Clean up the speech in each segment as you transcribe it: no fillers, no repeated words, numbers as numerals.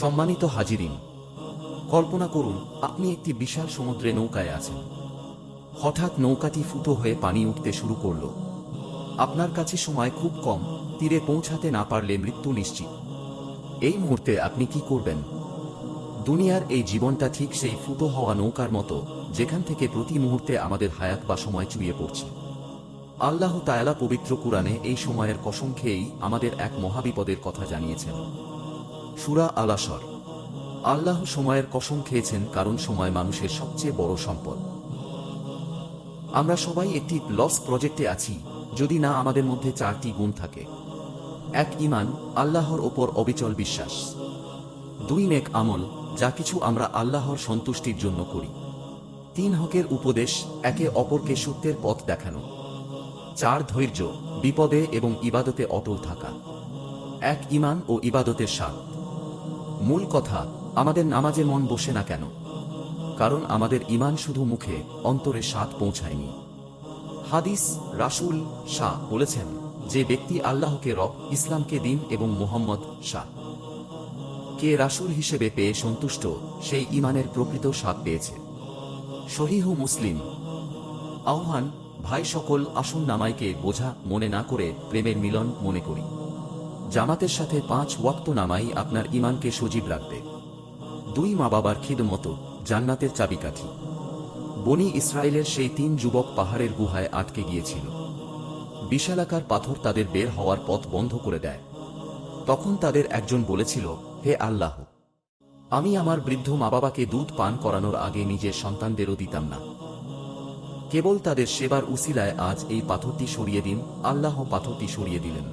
সম্মানিত হাজিরিন, কল্পনা করুন আপনি একটি বিশাল সমুদ্রে নৌকায় আছেন। হঠাৎ নৌকাটি ফুটো হয়ে পানি উঠতে শুরু করল। আপনার কাছে সময় খুব কম, তীরে পৌঁছাতে না পারলে মৃত্যু নিশ্চিত। এই মুহূর্তে আপনি কি করবেন? দুনিয়ার এই জীবনটা ঠিক সেই ফুটো হওয়া নৌকার মতো, যেখান থেকে প্রতি মুহূর্তে আমাদের হায়াত বা সময় চুইয়ে পড়ছে। আল্লাহ তাআলা পবিত্র কুরআনে এই সময়ের কসম খেয়েই আমাদের এক মহাবিপদের কথা জানিয়েছেন। সূরা আল-আসর। আল্লাহ সময়ের কসম খেয়েছেন কারণ সময় মানুষের সবচেয়ে বড় সম্পদ। আমরা সবাই একটি লস প্রজেক্টে আছি যদি না আমাদের মধ্যে 4টি গুণ থাকে। 1. ঈমান, আল্লাহর ওপর অবিচল বিশ্বাস। 2. নেক আমল, যা কিছু আমরা আল্লাহর সন্তুষ্টির জন্য করি। 3. হকের উপদেশ, একে অপরকে সত্যের পথ দেখানো। 4. ধৈর্য, বিপদে এবং ইবাদতে অটল থাকা। 1. ঈমান ও ইবাদতের স্বাদ। মূল কথা, আমাদের নামাজে মন বসে না কেন? কারণ আমাদের ঈমান শুধু মুখে, অন্তরে স্বাদ পৌঁছায়নি। হাদিস, রাসূল শাহ বলেছেন, যে ব্যক্তি আল্লাহকে রব, ইসলামকে দিন এবং মুহাম্মদ শাহ কে রাসূল হিসেবে পেয়ে সন্তুষ্ট, সেই ঈমানের প্রকৃত স্বাদ পেয়েছে। সহিহ মুসলিম। আহ্বান, ভাই সকল, আসুন নামাজকে বোঝা মনে না করে প্রেমের মিলন মনে করি। জামাতের সাথে 5 ওয়াক্ত নামাজ আপনার ঈমানকে সজীব রাখবে। 2. মা বাবার খিদমত, জান্নাতের চাবিকাঠি। বনি ইসরায়েলের সেই 3 যুবক পাহাড়ের গুহায় আটকে গিয়েছিল। বিশালাকার পাথর তাদের বের হওয়ার পথ বন্ধ করে দেয়। তখন তাদের একজন বলেছিল, হে আল্লাহ, আমি আমার বৃদ্ধ মা বাবাকে দুধ পান করানোর আগে নিজের সন্তানদেরও দিতাম না। কেবল তাদের সেবার উসিলায় আজ এই পাথরটি সরিয়ে দিন। আল্লাহ পাথরটি সরিয়ে দিলেন।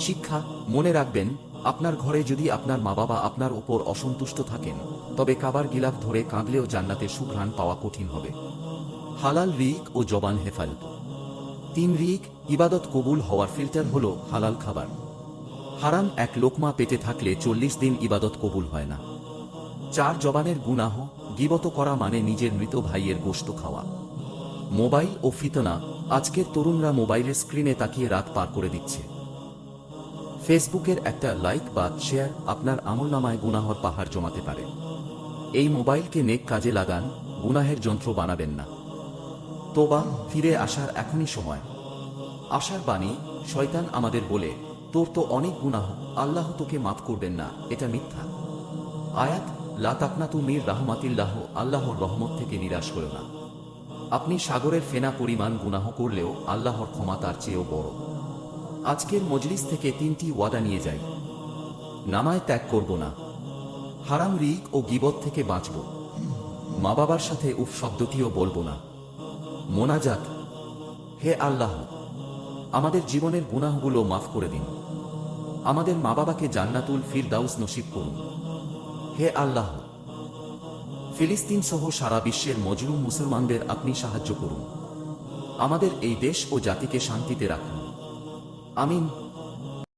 শিক্ষা, মনে রাখবেন, আপনার ঘরে যদি আপনার মা বাবা আপনার উপর অসন্তুষ্ট থাকেন, তবে কাবার গিলাফ ধরে কাঁদলেও জান্নাতের সুঘ্রাণ পাওয়া কঠিন হবে। হালাল রিক ও জবান হেফাজত। 3 রিক, ইবাদত কবুল হওয়ার ফিল্টার হল হালাল খাবার। হারাম এক লোকমা পেটে থাকলে 40 দিন ইবাদত কবুল হয় না। 4. জবানের গুনাহ, গীবত করা মানে নিজের মৃত ভাইয়ের গোশত খাওয়া। মোবাইল ও ফিতনা, আজকের তরুণরা মোবাইলের স্ক্রিনে তাকিয়ে রাত পার করে দিচ্ছে। ফেসবুকের একটা লাইক বা শেয়ার আপনার আমলনামায় গুনাহর পাহাড় জমাতে পারে। এই মোবাইলকে নেক কাজে লাগান, গুনাহের যন্ত্র বানাবেন না। তোবা, ফিরে আসার এখনই সময়। আশার বাণী, শয়তান আমাদের বলে, তোর তো অনেক গুনাহ, আল্লাহ তোকে মাফ করবেন না, এটা মিথ্যা। আয়াত, লা তাকনাতু মির রাহমাতিল্লাহ, আল্লাহর রহমত থেকে নিরাশ হয়ো না। আপনি সাগরের ফেনা পরিমাণ গুনাহ করলেও আল্লাহর ক্ষমা তার চেয়েও বড়। আজকের মজলিস থেকে 3টি ওয়াদা নিয়ে যাই। নামাজ ত্যাগ করব না। হারাম রিক ও গীবত থেকে বাঁচব। মা বাবার সাথে উফ শব্দটিও বলবো না। মোনাজাত, হে আল্লাহ, আমাদের জীবনের গুনাহগুলো মাফ করে দিন। আমাদের মা বাবাকে জান্নাতুল ফিরদাউস নসিব করুন। হে আল্লাহ, ফিলিস্তিন সহ সারা বিশ্বের মজলুম মুসলমানদের আপনি সাহায্য করুন। আমাদের এই দেশ ও জাতিকে শান্তিতে রাখুন। আমিন।